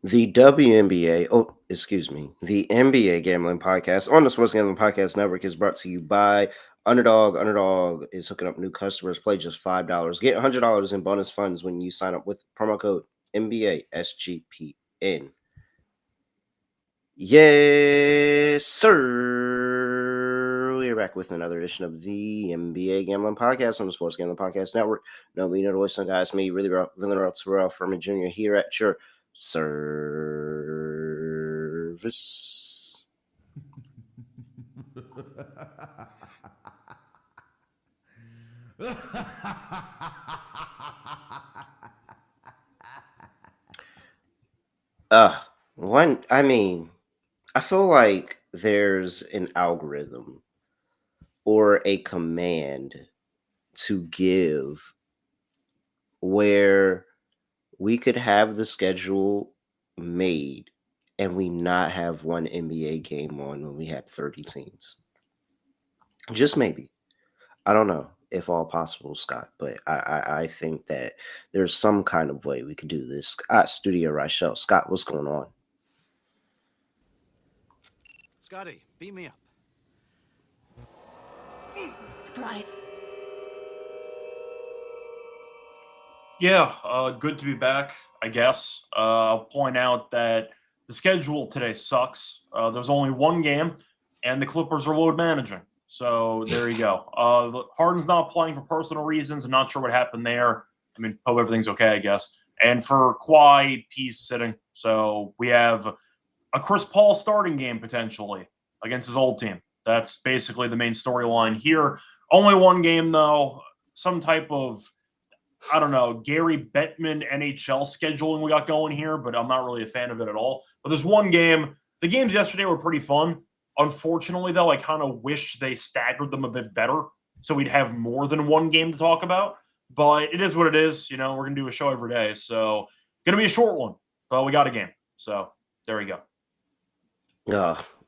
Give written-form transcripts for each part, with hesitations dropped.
The the NBA Gambling Podcast on the Sports Gambling Podcast Network is brought to you by Underdog. Underdog is hooking up new customers. Play just $5. Get $100 in bonus funds when you sign up with promo code NBA SGPN. Yes, sir. We are back with another edition of the NBA Gambling Podcast on the Sports Gambling Podcast Network. No, me, no, the voice, guys. Me, really, Terrell Furman Jr. here at your service. I feel like there's an algorithm or a command to give where we could have the schedule made and we not have one NBA game on when we have 30 teams. Just maybe. I don't know if all possible, Scott, but I think that there's some kind of way we could do this. Scott, Studio Reichel. Scott, what's going on? Scotty, beam me up. Surprise. Yeah, good to be back, I guess. I'll point out that the schedule today sucks. There's only one game, and the Clippers are load managing. So there you go. Harden's not playing for personal reasons. I'm not sure what happened there. I mean, hope everything's okay, I guess. And for Kawhi, he's sitting. So we have a Chris Paul starting game potentially against his old team. That's basically the main storyline here. Only one game, though. Some type of, I don't know, Gary Bettman NHL scheduling we got going here, but I'm not really a fan of it at all. But there's one game. The games yesterday were pretty fun. Unfortunately, though, I kind of wish they staggered them a bit better so we'd have more than one game to talk about. But it is what it is. You know, we're going to do a show every day. So going to be a short one, but we got a game. So there we go.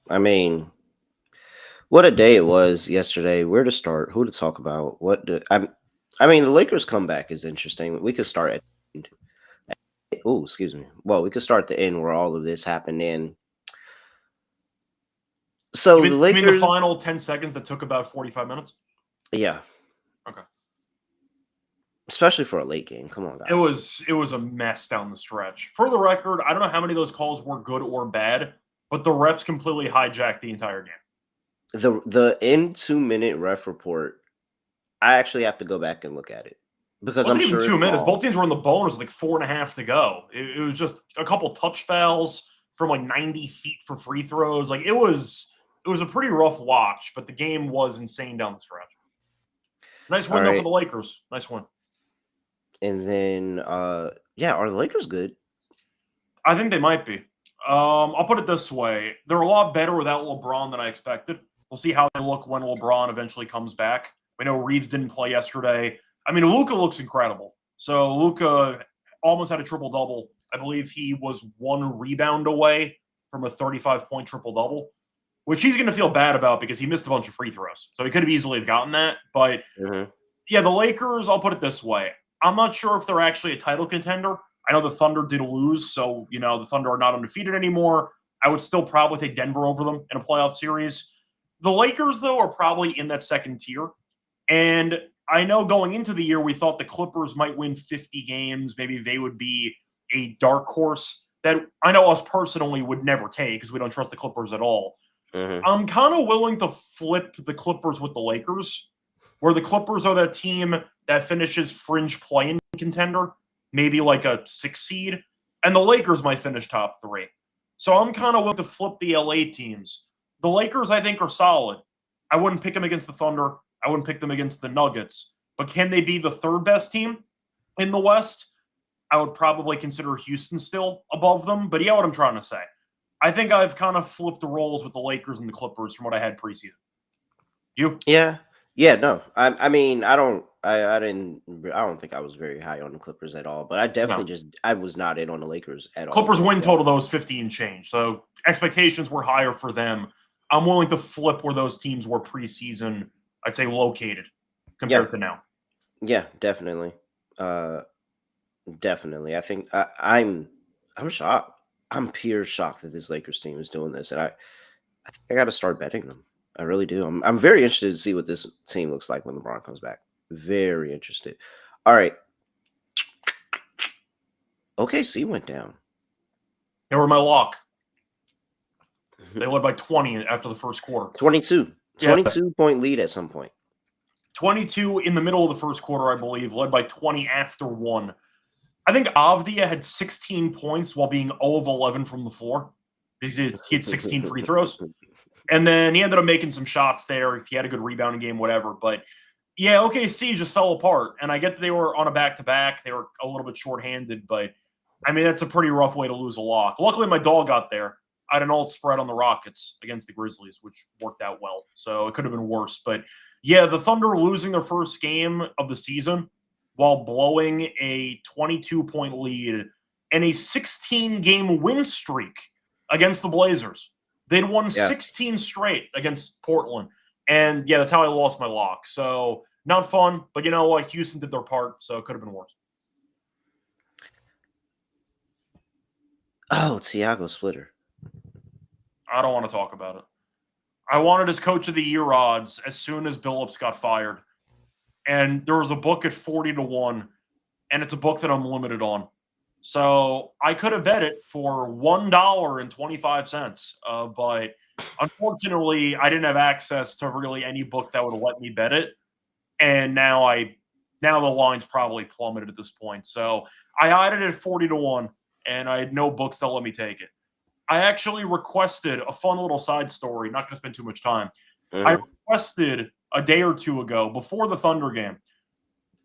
I mean, what a day it was yesterday. Where to start? Who to talk about? The Lakers comeback is interesting. We could start at the end. Oh, excuse me. Well, we could start at the end where all of this happened in. So the Lakers. You mean the final 10 seconds that took about 45 minutes? Yeah. Okay. Especially for a late game. Come on, guys. It was a mess down the stretch. For the record, I don't know how many of those calls were good or bad, but the refs completely hijacked the entire game. The in 2-minute ref report, I actually have to go back and look at it because I'm sure 2 minutes. Both teams were in the bonus with like 4.5 to go. It was just a couple touch fouls from like 90 feet for free throws. Like it was a pretty rough watch, but the game was insane down the stretch. Nice win though for the Lakers. Nice win. And then, are the Lakers good? I think they might be. I'll put it this way: they're a lot better without LeBron than I expected. We'll see how they look when LeBron eventually comes back. We know Reeves didn't play yesterday. I mean, Luka looks incredible. So Luka almost had a triple-double. I believe he was one rebound away from a 35-point triple-double, which he's going to feel bad about because he missed a bunch of free throws. So he could have easily have gotten that. But, yeah, the Lakers, I'll put it this way. I'm not sure if they're actually a title contender. I know the Thunder did lose, so, you know, the Thunder are not undefeated anymore. I would still probably take Denver over them in a playoff series. The Lakers, though, are probably in that second tier. And I know going into the year, we thought the Clippers might win 50 games. Maybe they would be a dark horse that I know us personally would never take because we don't trust the Clippers at all. I'm kind of willing to flip the Clippers with the Lakers, where the Clippers are that team that finishes fringe play-in contender, maybe like a 6 seed, and the Lakers might finish top 3. So I'm kind of willing to flip the LA teams. The Lakers, I think, are solid. I wouldn't pick them against the Thunder. I wouldn't pick them against the Nuggets. But can they be the third best team in the West? I would probably consider Houston still above them. But yeah, what I'm trying to say. I think I've kind of flipped the roles with the Lakers and the Clippers from what I had preseason. You? Yeah. No. I mean, I don't think I was very high on the Clippers at all, but I definitely I was not in on the Lakers at all. Clippers win total though is 50 and change. So expectations were higher for them. I'm willing to flip where those teams were preseason, I'd say located compared to now. Yeah, definitely. Definitely. I think I'm shocked. I'm pure shocked that this Lakers team is doing this, and I think I got to start betting them. I really do. I'm very interested to see what this team looks like when LeBron comes back. Very interested. All right. OKC went down. They were my lock. They led by 20 after the first quarter. 22. Yeah. 22-point lead at some point. 22 in the middle of the first quarter, I believe, led by 20 after 1. I think Avdia had 16 points while being 0 of 11 from the floor because he had 16 free throws. And then he ended up making some shots there. He had a good rebounding game, whatever. But, yeah, OKC just fell apart. And I get that they were on a back-to-back. They were a little bit shorthanded. But, I mean, that's a pretty rough way to lose a lock. Luckily, my dog got there. I had an alt spread on the Rockets against the Grizzlies, which worked out well. So it could have been worse. But, yeah, the Thunder losing their first game of the season while blowing a 22-point lead and a 16-game win streak against the Blazers. They'd won 16 straight against Portland. And, yeah, that's how I lost my lock. So, not fun. But you know what? Houston did their part, so it could have been worse. Oh, Thiago Splitter. I don't want to talk about it. I wanted his Coach of the Year odds as soon as Billups got fired. And there was a book at 40-1, and it's a book that I'm limited on. So I could have bet it for $1.25, but unfortunately, I didn't have access to really any book that would let me bet it. And now the line's probably plummeted at this point. So I eyed it at 40-1, and I had no books that let me take it. I actually requested a fun little side story, not going to spend too much time. I requested a day or two ago, before the Thunder game,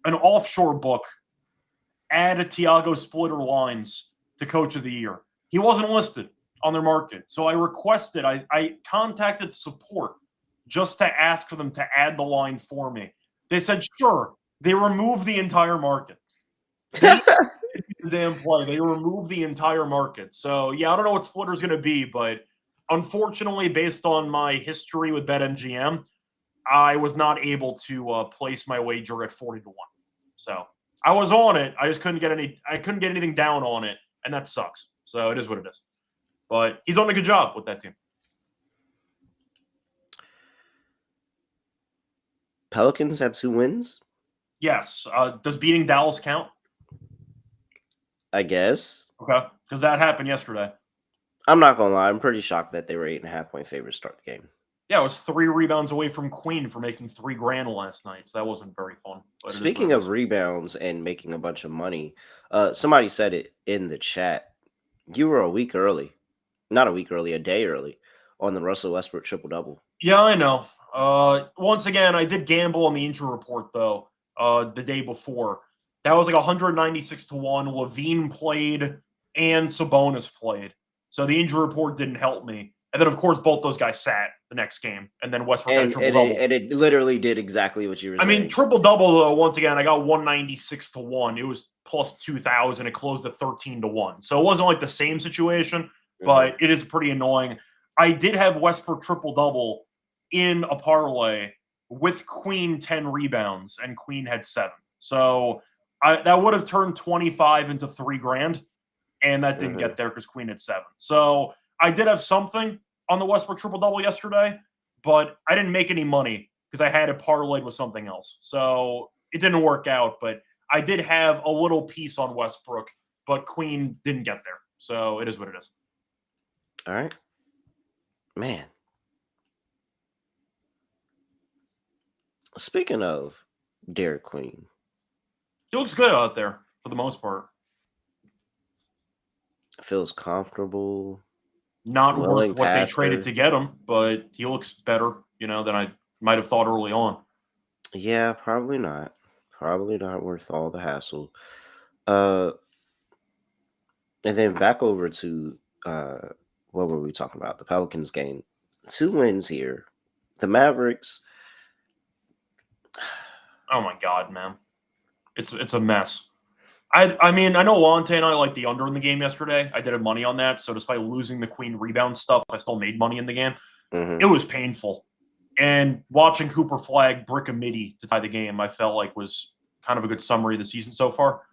an offshore book, add a Thiago Splitter lines to Coach of the Year. He wasn't listed on their market. So I requested, I contacted support just to ask for them to add the line for me. They said, sure. They removed the entire market. They the damn play. They removed the entire market. So, yeah, I don't know what Splitter's going to be, but unfortunately, based on my history with BetMGM, I was not able to place my wager at 40-1. So I was on it. I just couldn't get anything down on it, and that sucks. So it is what it is. But he's done a good job with that team. Pelicans have 2 wins? Yes. Does beating Dallas count? I guess. Okay. Because that happened yesterday. I'm not going to lie. I'm pretty shocked that they were 8.5-point favorites to start the game. Yeah, it was 3 rebounds away from Queen for making $3,000 last night. So that wasn't very fun. Speaking of rebounds and making a bunch of money, somebody said it in the chat. You were a week early. Not a week early, a day early on the Russell Westbrook triple-double. Yeah, I know. Once again, I did gamble on the injury report, though, the day before. That was like 196-1. Levine played and Sabonis played. So the injury report didn't help me. And then, of course, both those guys sat the next game. And then Westbrook got a triple-double. And it literally did exactly what you were saying. I mean, triple-double, though, once again, I got 196-1. It was plus 2,000. It closed at 13-1. So it wasn't like the same situation, but it is pretty annoying. I did have Westbrook triple-double in a parlay with Queen 10 rebounds, and Queen had 7. So that would have turned 25 into $3,000, and that didn't get there because Queen had 7. So I did have something on the Westbrook triple-double yesterday, but I didn't make any money because I had it parlayed with something else. So it didn't work out, but I did have a little piece on Westbrook, but Queen didn't get there. So it is what it is. All right. Man. Speaking of Derek Queen. He looks good out there for the most part. Feels comfortable. Not worth what they traded to get him, but he looks better, than I might have thought early on. Yeah, probably not. Probably not worth all the hassle. And then back over to what were we talking about? The Pelicans game. 2 wins here. The Mavericks. Oh my God, man. It's a mess. I mean, I know Lonte and I liked the under in the game yesterday. I did have money on that. So despite losing the Queen rebound stuff, I still made money in the game. It was painful. And watching Cooper Flag brick a midi to tie the game, I felt like was kind of a good summary of the season so far.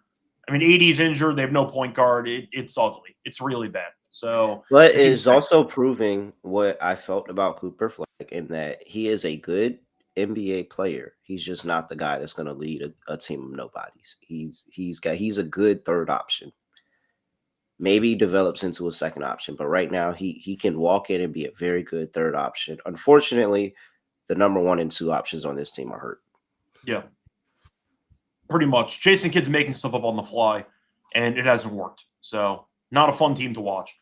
I mean, AD's injured. They have no point guard. It's ugly. It's really bad. So But the team it's stinks. also proving what I felt about Cooper Fleck in that he is a good NBA player. He's just not the guy that's going to lead a team of nobodies. He's a good third option. Maybe he develops into a second option, but right now he can walk in and be a very good third option. Unfortunately, the number 1 and 2 options on this team are hurt. Yeah, pretty much. Jason Kidd's making stuff up on the fly, and it hasn't worked. So not a fun team to watch.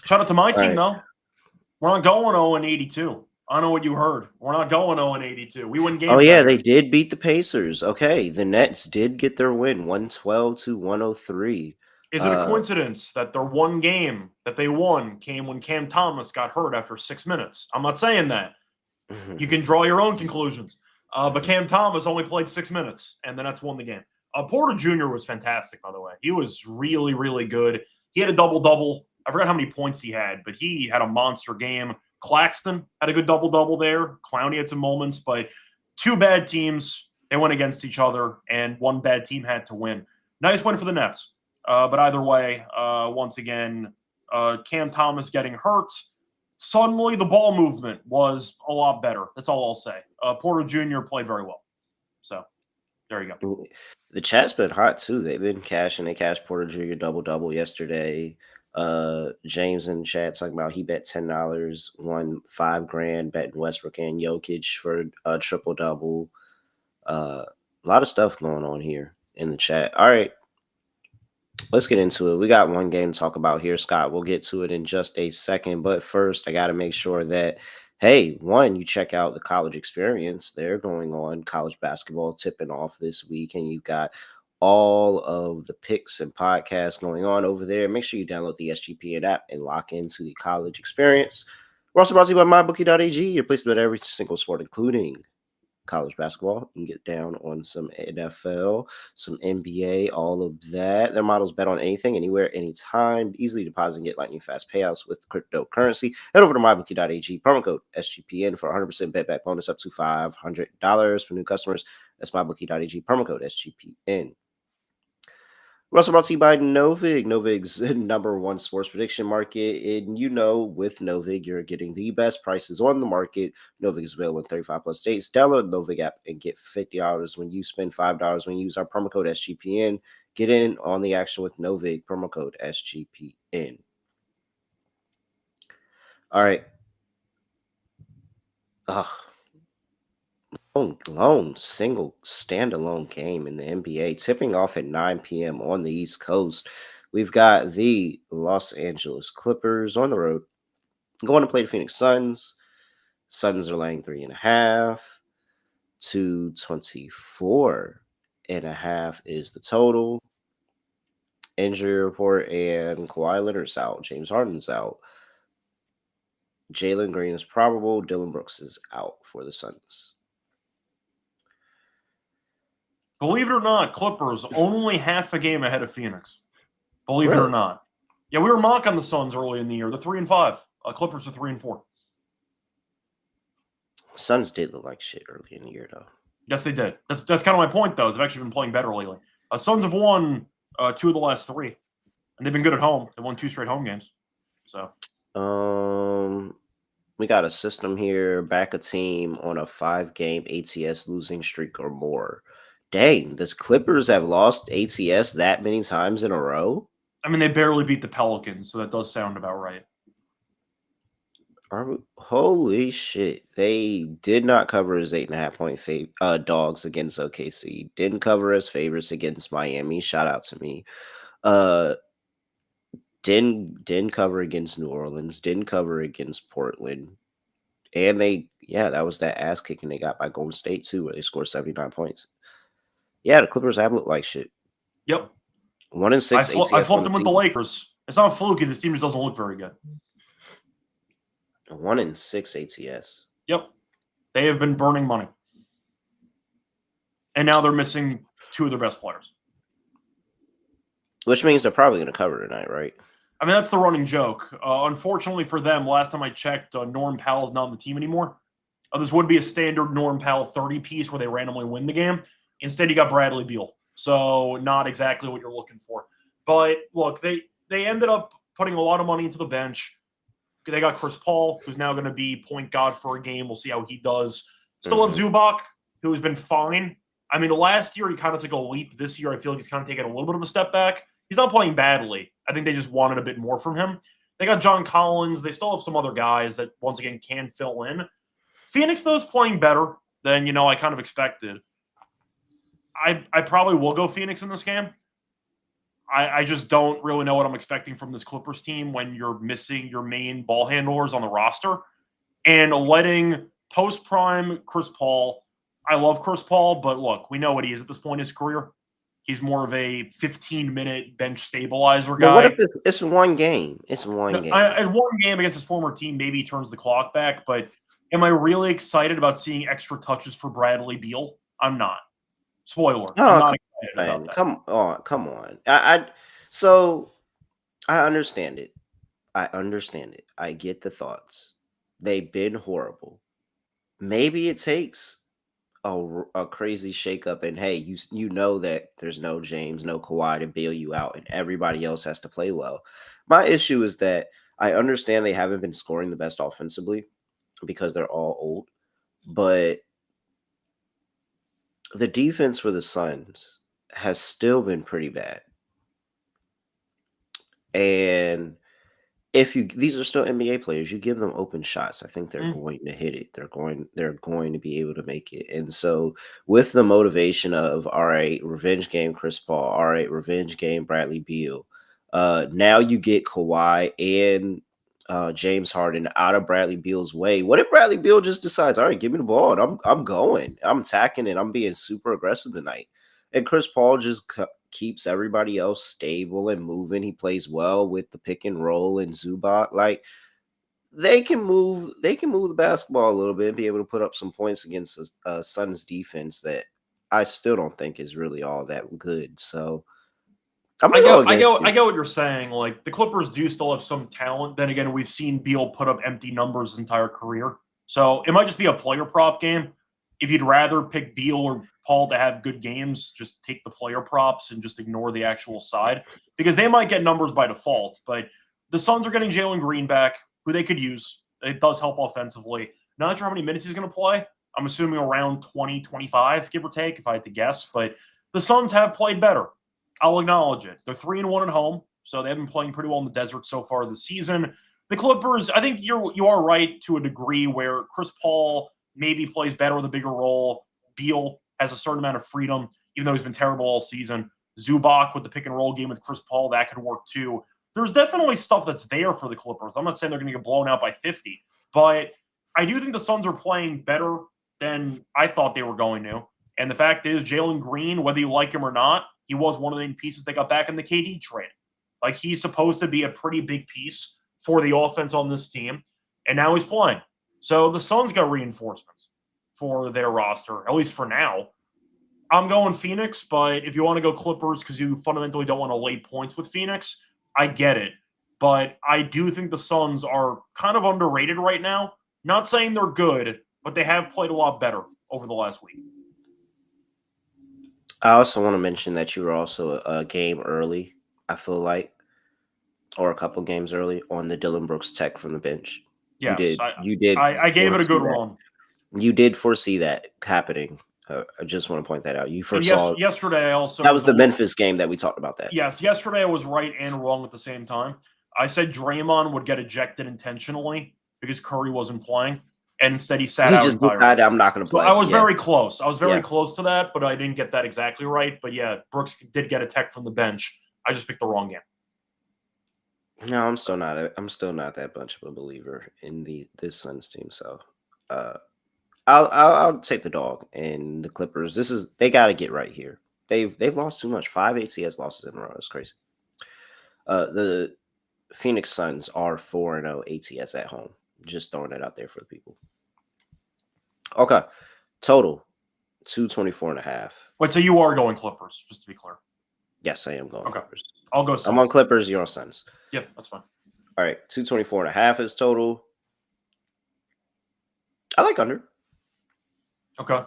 Shout out to my team, though. We're not going 0-82. I don't know what you heard. We're not going 0-82. We win games. Oh yeah, they did beat the Pacers. Okay, the Nets did get their win, 112-103. Is it a coincidence that their one game that they won came when Cam Thomas got hurt after 6 minutes? I'm not saying that. You can draw your own conclusions. But Cam Thomas only played 6 minutes, and the Nets won the game. Porter Jr. was fantastic, by the way. He was really, really good. He had a double-double. I forgot how many points he had, but he had a monster game. Claxton had a good double-double there. Clowney had some moments, but two bad teams, they went against each other, and one bad team had to win. Nice win for the Nets. But either way, once again, Cam Thomas getting hurt. Suddenly, the ball movement was a lot better. That's all I'll say. Porter Jr. played very well. So, there you go. The chat's been hot, too. They've been cashing. They cashed Porter Jr. double-double yesterday. James in the chat talking about he bet $10, won $5,000 betting Westbrook and Jokic for a triple-double. A lot of stuff going on here in the chat. All right. Let's get into it. We got one game to talk about here, Scott. We'll get to it in just a second. But first, I got to make sure that, hey, one, you check out the college experience. They're going on college basketball tipping off this week. And you've got all of the picks and podcasts going on over there. Make sure you download the SGPN app and lock into the college experience. We're also brought to you by MyBookie.ag, your place to bet every single sport, including college basketball. You can get down on some NFL, some NBA, all of that. Their models bet on anything, anywhere, anytime. Easily deposit and get lightning fast payouts with cryptocurrency. Head over to mybookie.ag, promo code SGPN for 100% bet back bonus up to $500 for new customers. That's mybookie.ag, promo code SGPN. We're also brought to you by Novig. Novig's number 1 sports prediction market. And with Novig, you're getting the best prices on the market. Novig is available in 35 plus states. Download the Novig app and get $50 when you spend $5 when you use our promo code SGPN. Get in on the action with Novig, promo code SGPN. All right. Lone single standalone game in the NBA, tipping off at 9 p.m. on the East Coast. We've got the Los Angeles Clippers on the road going to play the Phoenix Suns. Suns are laying 3.5. 224.5 is the total. Injury report, and Kawhi Leonard's out. James Harden's out. Jalen Green is probable. Dylan Brooks is out for the Suns. Believe it or not, Clippers only half a game ahead of Phoenix. Believe it or Really? not. Yeah, we were mocking the Suns early in the year. They're 3-5. Clippers are 3-4. Suns did look like shit early in the year, though. Yes, they did. That's kind of my point, though. They've actually been playing better lately. Suns have won 2 of the last 3, and they've been good at home. They won 2 straight home games. So, we got a system here. Back a team on a 5-game ATS losing streak or more. Dang, does Clippers have lost ATS that many times in a row? I mean, they barely beat the Pelicans, so that does sound about right. Holy shit. They did not cover as 8.5-point dogs against OKC. Didn't cover as favorites against Miami. Shout out to me. Didn't cover against New Orleans. Didn't cover against Portland. And that was that ass kicking they got by Golden State too, where they scored 79 points. Yeah, the Clippers have looked like shit. Yep. 1-6 ATS. I flipped them with the Lakers. It's not fluky. This team just doesn't look very good. 1-6 ATS. Yep. They have been burning money. And now they're missing 2 of their best players. Which means they're probably going to cover tonight, right? I mean, that's the running joke. Unfortunately for them, last time I checked, Norm Powell's not on the team anymore. This would be a standard Norm Powell 30-piece where they randomly win the game. Instead, you got Bradley Beal. So not exactly what you're looking for. But look, they ended up putting a lot of money into the bench. They got Chris Paul, who's now going to be point guard for a game. We'll see how he does. Still have Zubac, who's been fine. I mean, last year he kind of took a leap. This year I feel like he's kind of taken a little bit of a step back. He's not playing badly. I think they just wanted a bit more from him. They got John Collins. They still have some other guys that, once again, can fill in. Phoenix, though, is playing better than, I kind of expected. I probably will go Phoenix in this game. I just don't really know what I'm expecting from this Clippers team when you're missing your main ball handlers on the roster and letting post-prime Chris Paul. I love Chris Paul, but look, we know what he is at this point in his career. He's more of a 15-minute bench stabilizer guy. But what if it's one game? It's one game. In one game against his former team, maybe he turns the clock back, but am I really excited about seeing extra touches for Bradley Beal? I'm not. Spoiler. I'm not excited about that. Come on. So I understand it. I get the thoughts. They've been horrible. Maybe it takes a crazy shakeup, and hey, you know that there's no James, no Kawhi to bail you out, and everybody else has to play well. My issue is that I understand they haven't been scoring the best offensively because they're all old, but the defense for the Suns has still been pretty bad. And these are still NBA players, you give them open shots, I think they're going to hit it. They're going to be able to make it. And so with the motivation of, all right, revenge game Chris Paul, all right, revenge game Bradley Beal. Now you get Kawhi and James Harden out of Bradley Beal's way. What if Bradley Beal just decides, all right, give me the ball and I'm going. I'm attacking and I'm being super aggressive tonight. And Chris Paul just keeps everybody else stable and moving. He plays well with the pick and roll and Zubac. Like they can move the basketball a little bit and be able to put up some points against the Suns defense that I still don't think is really all that good. So I get what you're saying. Like the Clippers do still have some talent. Then again, we've seen Beal put up empty numbers his entire career. So it might just be a player prop game. If you'd rather pick Beal or Paul to have good games, just take the player props and just ignore the actual side because they might get numbers by default. But the Suns are getting Jalen Green back, who they could use. It does help offensively. Not sure how many minutes he's going to play. I'm assuming around 20, 25, give or take, if I had to guess. But the Suns have played better. I'll acknowledge it. They're 3-1 at home, so they've been playing pretty well in the desert so far this season. The Clippers, I think you are right to a degree where Chris Paul maybe plays better with a bigger role. Beal has a certain amount of freedom, even though he's been terrible all season. Zubac with the pick and roll game with Chris Paul, that could work too. There's definitely stuff that's there for the Clippers. I'm not saying they're going to get blown out by 50, but I do think the Suns are playing better than I thought they were going to. And the fact is, Jalen Green, whether you like him or not, he was one of the main pieces they got back in the KD trade. Like, he's supposed to be a pretty big piece for the offense on this team, and now he's playing. So the Suns got reinforcements for their roster, at least for now. I'm going Phoenix, but if you want to go Clippers because you fundamentally don't want to lay points with Phoenix, I get it. But I do think the Suns are kind of underrated right now. Not saying they're good, but they have played a lot better over the last week. I also want to mention that you were also a game early, I feel like, or a couple games early on the Dylan Brooks tech from the bench. Yes, you did. I gave it a good run. You did foresee that happening. I just want to point that out. You foresaw. Yesterday, I also that was the Memphis game that we talked about. That. Yes, yesterday I was right and wrong at the same time. I said Draymond would get ejected intentionally because Curry wasn't playing, and instead he sat out. He just decided I'm not going to play. So I was very close. I was very close to that, but I didn't get that exactly right. But yeah, Brooks did get a tech from the bench. I just picked the wrong game. No, I'm still not that much of a believer in this Suns team. So, I'll take the dog and the Clippers. They got to get right here. They've lost too much. 5 ATS losses in a row. That's crazy. The Phoenix Suns are 4-0 ATS at home. Just throwing it out there for the people. Okay, total 224.5. Wait, so you are going Clippers? Just to be clear. Yes, I am going Clippers. I'll go Suns. I'm on Clippers. You're on Suns. Yeah, that's fine. All right, 224.5 is total. I like under. Okay.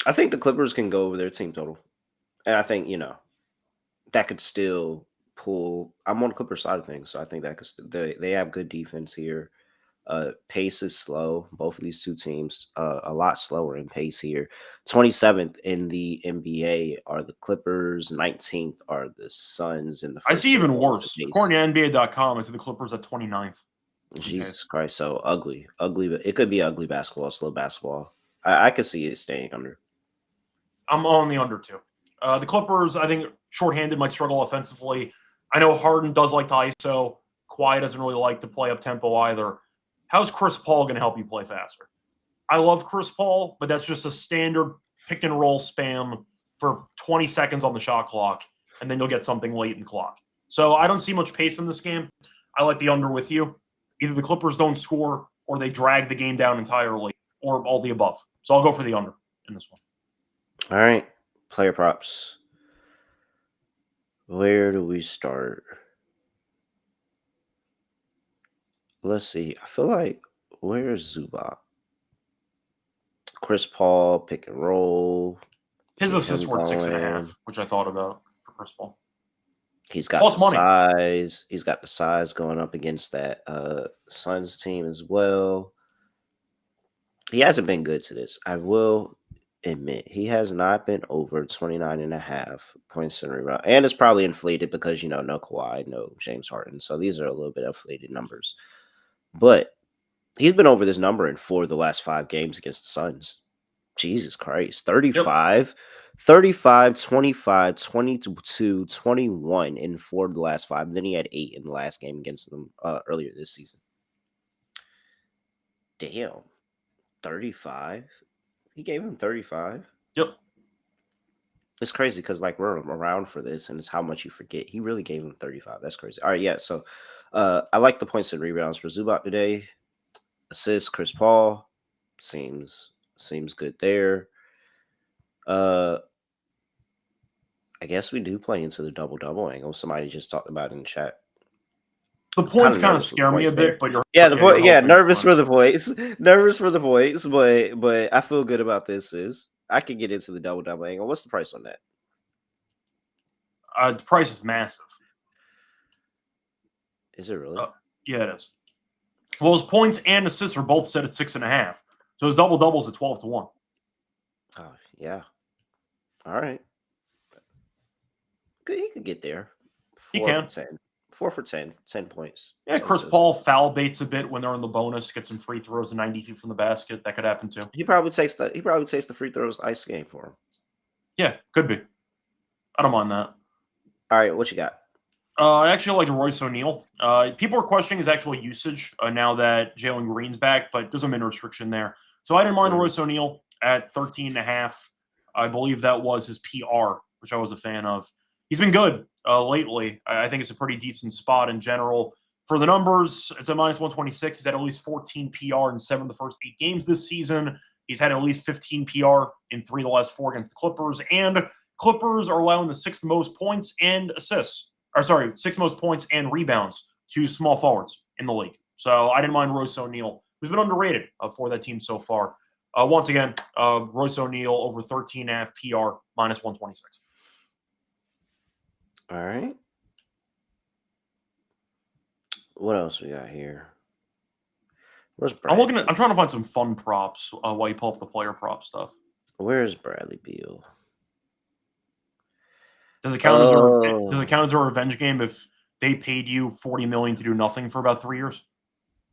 I think the Clippers can go over their team total. And I think, that could still pull. I'm on the Clippers side of things, so I think that they have good defense here. Pace is slow. Both of these two teams a lot slower in pace here. 27th in the NBA are the Clippers. 19th are the Suns in the I first. see even overall worse. pace. According to NBA.com, I see the Clippers at 29th. Jesus Christ, so ugly. But it could be ugly basketball, slow basketball. I could see it staying under. I'm on the under too. The Clippers, I think, shorthanded might struggle offensively. I know Harden does like to ISO. Kawhi doesn't really like to play up tempo either. How's Chris Paul going to help you play faster? I love Chris Paul, but that's just a standard pick and roll spam for 20 seconds on the shot clock, and then you'll get something late in the clock. So I don't see much pace in this game. I like the under with you. Either the Clippers don't score or they drag the game down entirely, or all the above. So I'll go for the under in this one. All right, player props. Where do we start? Let's see. I feel like where's Zubac? Chris Paul, pick and roll. His Get assists him were at 6.5, going. which I thought about for Chris Paul. He's got Plus the money. size. He's got the size going up against that Suns team as well. He hasn't been good to this. I will admit he has not been over 29.5 points in rebound. And it's probably inflated because, no Kawhi, no James Harden. So these are a little bit inflated numbers. But he's been over this number in 4 of the last 5 games against the Suns. Jesus Christ. 35, 25, 22, 21 in 4 of the last 5. Then he had 8 in the last game against them earlier this season. Damn. 35? He gave him 35? Yep. It's crazy because, we're around for this, and it's how much you forget. He really gave him 35. That's crazy. All right, yeah, so I like the points and rebounds for Zubac today. Assists, Chris Paul. Seems good there. I guess we do play into the double-double angle. Somebody just talked about it in chat. The points kind of scare me a bit, but you're nervous for the points. Nervous for the points, but I feel good about this. I can get into the double angle. What's the price on that? The price is massive. Is it really? Yeah, it is. Well, his points and assists are both set at 6.5. So his double-double's at 12-1. Oh, yeah. All right. Good, he could get there. He can. 4 for 10. 10 points. Yeah, Chris Paul foul baits a bit when they're in the bonus, get some free throws and 90 feet from the basket. That could happen too. He probably takes the free throws ice game for him. Yeah, could be. I don't mind that. All right, what you got? I actually like Royce O'Neal. People are questioning his actual usage now that Jalen Green's back, but there's a min restriction there. So I didn't mind Royce O'Neal at 13.5. I believe that was his PR, which I was a fan of. He's been good lately. I think it's a pretty decent spot in general. For the numbers, it's a minus 126. He's had at least 14 PR in 7 of the first 8 games this season. He's had at least 15 PR in 3 of the last 4 against the Clippers. And Clippers are allowing the 6th most points and assists. 6th most points and rebounds to small forwards in the league. So I didn't mind Royce O'Neal, who's been underrated for that team so far. Once again, Royce O'Neal over 13.5 PR, minus 126. All right. What else we got here? Where's Bradley? I'm trying to find some fun props while you pull up the player prop stuff. Where's Bradley Beal? Does it count as a revenge game if they paid you $40 million to do nothing for about 3 years? Is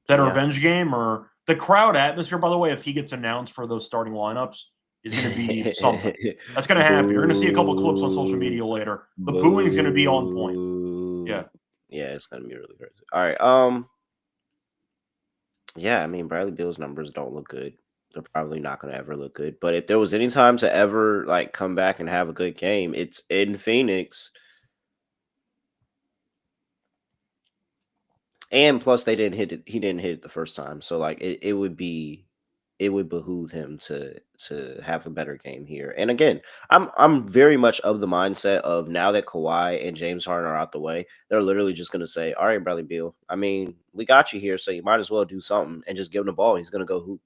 that a revenge game? Or the crowd atmosphere, by the way, if he gets announced for those starting lineups, is going to be something. That's going to happen. You're going to see a couple of clips on social media later. The booing is going to be on point. Yeah. Yeah, it's going to be really crazy. All right. Yeah, I mean, Bradley Beal's numbers don't look good. They're probably not going to ever look good. But if there was any time to ever come back and have a good game, it's in Phoenix. And plus, they didn't hit it. He didn't hit it the first time, so it would behoove him to have a better game here. And again, I'm very much of the mindset of now that Kawhi and James Harden are out the way, they're literally just going to say, "All right, Bradley Beal. I mean, we got you here, so you might as well do something and just give him the ball. He's going to go hoop."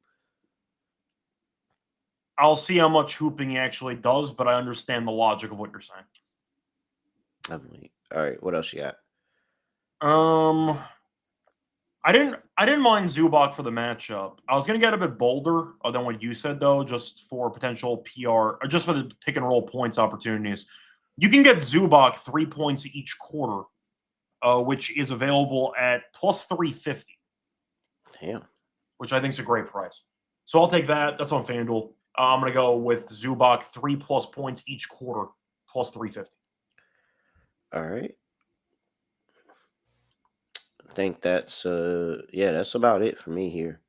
I'll see how much hooping he actually does, but I understand the logic of what you're saying. All right, what else you got? I didn't mind Zubac for the matchup. I was gonna get a bit bolder than what you said though, just for potential PR or just for the pick and roll points opportunities. You can get Zubac 3 points each quarter, which is available at plus 350. Damn. Which I think is a great price. So I'll take that. That's on FanDuel. I'm going to go with Zubac 3+ points each quarter, plus 350. All right. I think that's that's about it for me here.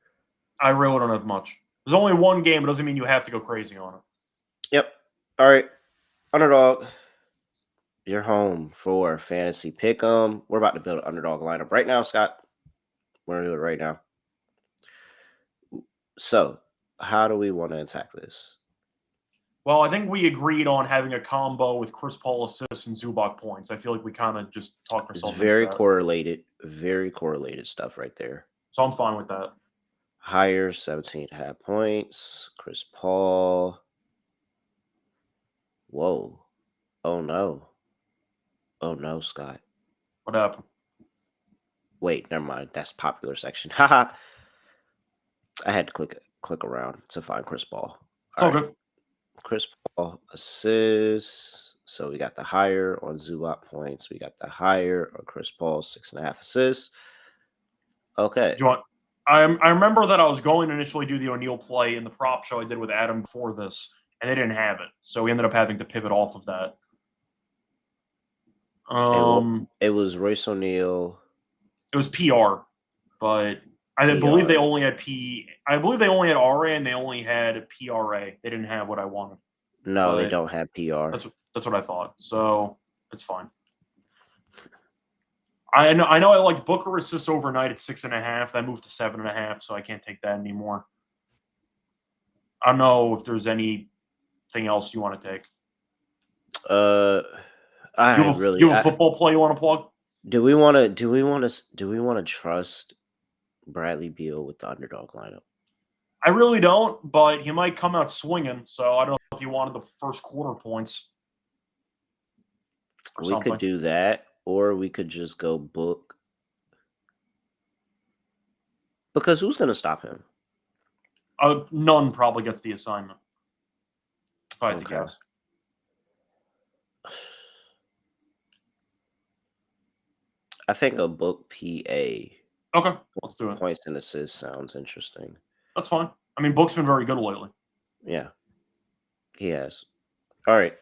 I really don't have much. There's only one game, but it doesn't mean you have to go crazy on it. Yep. All right. Underdog. You're home for fantasy pick'em. We're about to build an underdog lineup right now, Scott. We're gonna do it right now. So, how do we want to attack this? Well, I think we agreed on having a combo with Chris Paul assists and Zubac points. I feel like we kind of just talked It's ourselves very into that. very correlated stuff right there. So I'm fine with that. Higher 17.5 points. Chris Paul. Whoa. Oh no. Oh no, Scott. What happened? Wait, never mind. That's popular section. Haha. I had to click around to find Chris Paul. It's all good. Chris Paul assists. So we got the higher on Zubac points. We got the higher on Chris Paul 6.5 assists. Okay. Do you want? I remember that I was going to initially do the O'Neal play in the prop show I did with Adam before this, and they didn't have it, so we ended up having to pivot off of that. It was Royce O'Neal. It was PR, but I believe they only had I believe they only had RA and they only had PRA. They didn't have what I wanted. No, they don't have PR. That's what I thought. So it's fine. I know I liked Booker assists overnight at 6.5. That moved to 7.5, so I can't take that anymore. I don't know if there's anything else you want to take. You have a football play you want to plug? Do we want to trust Bradley Beal with the underdog lineup? I really don't, but he might come out swinging. So I don't know if you wanted the first quarter points. We could do that, or we could just go book. Because who's going to stop him? None probably gets the assignment. If I had to guess. I think a book PA. Okay, let's do it. Points and assists sounds interesting. That's fine. I mean, Book's been very good lately. Yeah, he has. All right.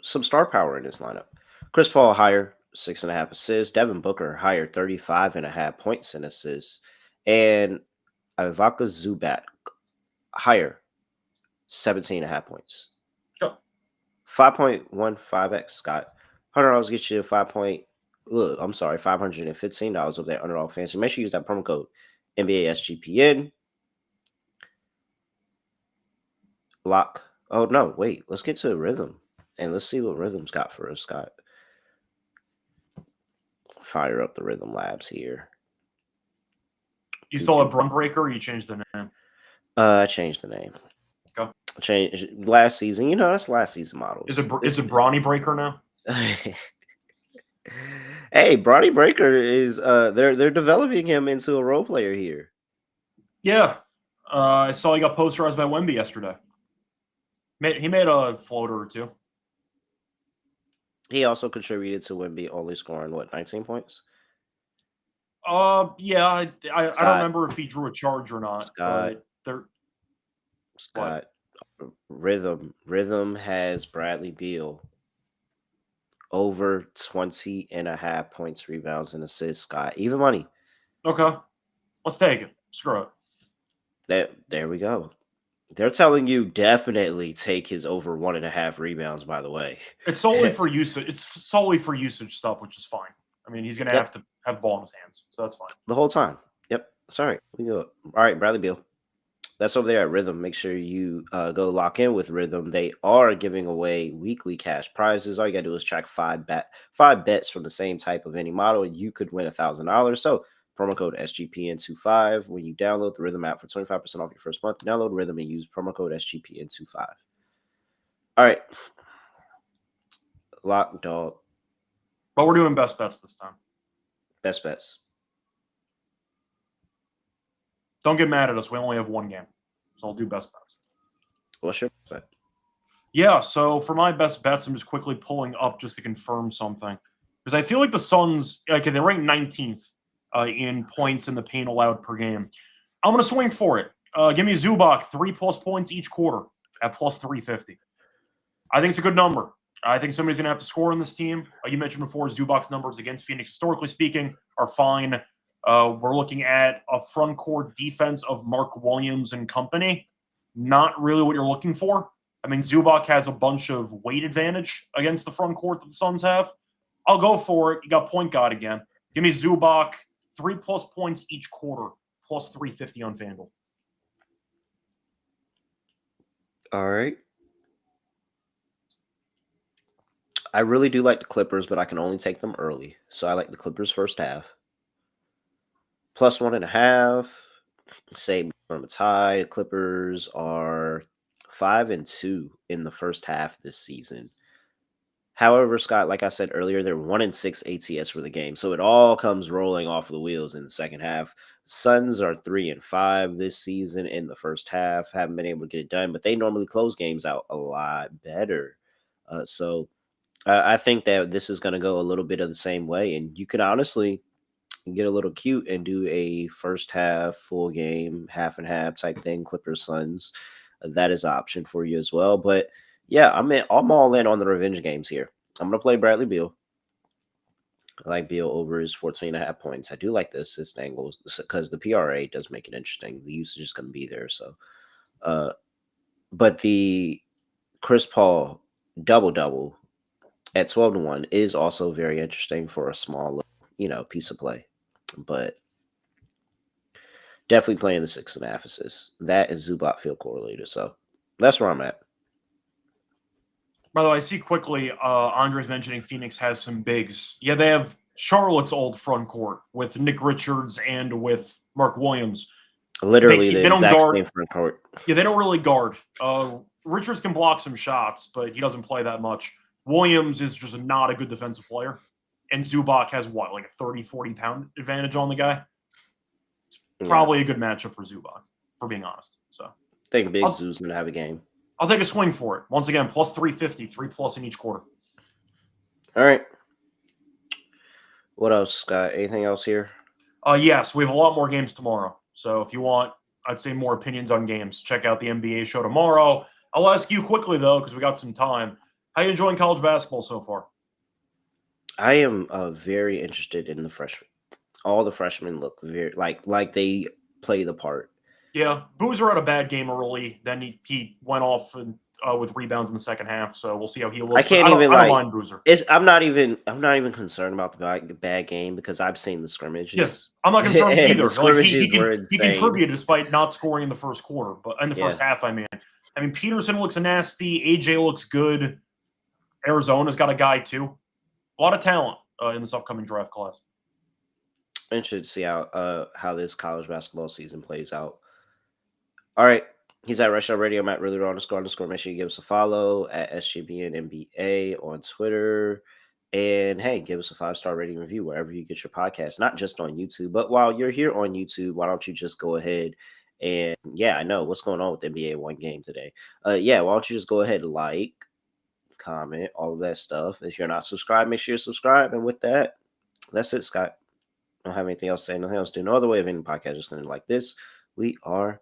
Some star power in this lineup. Chris Paul higher, 6.5 assists. Devin Booker higher, 35.5 points and assists. And Ivica Zubac higher, 17.5 points. Go. 5.15x, Scott. $100 get you $515 over there, Underdog Fantasy. Make sure you use that promo code NBA SGPN. Lock. Oh, no, wait. Let's get to Rhythm. And let's see what Rhythm's got for us, Scott. Fire up the Rhythm Labs here. You still have Brum Breaker, or you changed the name? I changed the name. Okay. Changed last season. You know, that's last season models. Is it Bronny Breaker now? Hey, Bronny Breaker is they're developing him into a role player here. Yeah. I saw he got posterized by Wemby yesterday. He made a floater or two. He also contributed to Wemby only scoring 19 points? Yeah, I don't remember if he drew a charge or not. Scott, Rhythm has Bradley Beal over 20.5 points, rebounds, and assists, Scott. Even money. Okay. Let's take it. Screw it. There we go. They're telling you definitely take his over 1.5 rebounds, by the way. It's solely for usage. It's solely for usage stuff, which is fine. I mean, he's going to have to have the ball in his hands, so that's fine. The whole time. Yep. Sorry. We go. All right, Bradley Beal. That's over there at Rhythm. Make sure you go lock in with Rhythm. They are giving away weekly cash prizes. All you got to do is track five bets from the same type of any model, and you could win $1,000. So promo code SGPN25 when you download the Rhythm app for 25% off your first month. Download Rhythm and use promo code SGPN25. All right. Lock, dog. But we're doing best bets this time. Best bets. Don't get mad at us. We only have one game. So I'll do best bets. What's your bet? Yeah, so for my best bets, I'm just quickly pulling up just to confirm something. Because I feel like the Suns, okay, they rank 19th in points in the paint allowed per game. I'm going to swing for it. Give me Zubac 3+ points each quarter at plus 350. I think it's a good number. I think somebody's going to have to score on this team. You mentioned before, Zubac's numbers against Phoenix, historically speaking, are fine. We're looking at a front court defense of Mark Williams and company. Not really what you're looking for. I mean, Zubac has a bunch of weight advantage against the front court that the Suns have. I'll go for it. You got point guard again. Give me Zubac 3+ points each quarter, plus 350 on FanDuel. All right. I really do like the Clippers, but I can only take them early. So I like the Clippers first half. Plus 1.5. Same from a tie. The Clippers are 5-2 in the first half this season. However, Scott, like I said earlier, they're 1-6 ATS for the game. So it all comes rolling off the wheels in the second half. Suns are 3-5 this season in the first half. Haven't been able to get it done, but they normally close games out a lot better. So I think that this is going to go a little bit of the same way. And you can honestly get a little cute and do a first half, full game, half and half type thing, Clippers Suns. That is an option for you as well. But yeah, I'm all in on the revenge games here. I'm going to play Bradley Beal. I like Beal over his 14.5 points. I do like the assist angles because the PRA does make it interesting. The usage is going to be there. So, but the Chris Paul double at 12-1 is also very interesting for a small, piece of play. But definitely playing the 6.5 assists. That is Zubac field correlated. So that's where I'm at. By the way, I see quickly Andre's mentioning Phoenix has some bigs. Yeah, they have Charlotte's old front court with Nick Richards and with Mark Williams. Literally they the don't exact guard same front court. Yeah, they don't really guard. Richards can block some shots, but he doesn't play that much. Williams is just not a good defensive player. And Zubac has what, like a 30, 40-pound advantage on the guy? It's probably a good matchup for Zubac, for being honest. So I think Big Zoo's going to have a game. I'll take a swing for it. Once again, plus 350, 3+ in each quarter. All right. What else, Scott? Anything else here? Yes, we have a lot more games tomorrow. So if you want, I'd say more opinions on games, check out the NBA show tomorrow. I'll ask you quickly, though, because we got some time. How are you enjoying college basketball so far? I am very interested in the freshmen. All the freshmen look very like they play the part. Yeah, Boozer had a bad game early. Then he went off with rebounds in the second half. So we'll see how he looks. I don't mind Boozer. I'm not even concerned about the bad game because I've seen the scrimmages. Yes, I'm not concerned either. He contributed despite not scoring in the first quarter, but in the first half, I mean, Peterson looks nasty. AJ looks good. Arizona's got a guy too. A lot of talent in this upcoming draft class. Interested to see how this college basketball season plays out. All right. He's at Rush Hour Radio. Matt Really __. Make sure you give us a follow at SGPN NBA on Twitter. And hey, give us a 5-star rating review wherever you get your podcast, not just on YouTube. But while you're here on YouTube, why don't you just go ahead and, I know what's going on with NBA one game today. Why don't you just go ahead and like, comment, all of that stuff. If you're not subscribed, make sure you subscribe. And with that, that's it, Scott. I don't have anything else to say. Nothing else to do. No other way of ending the podcast. Just going to like this. We are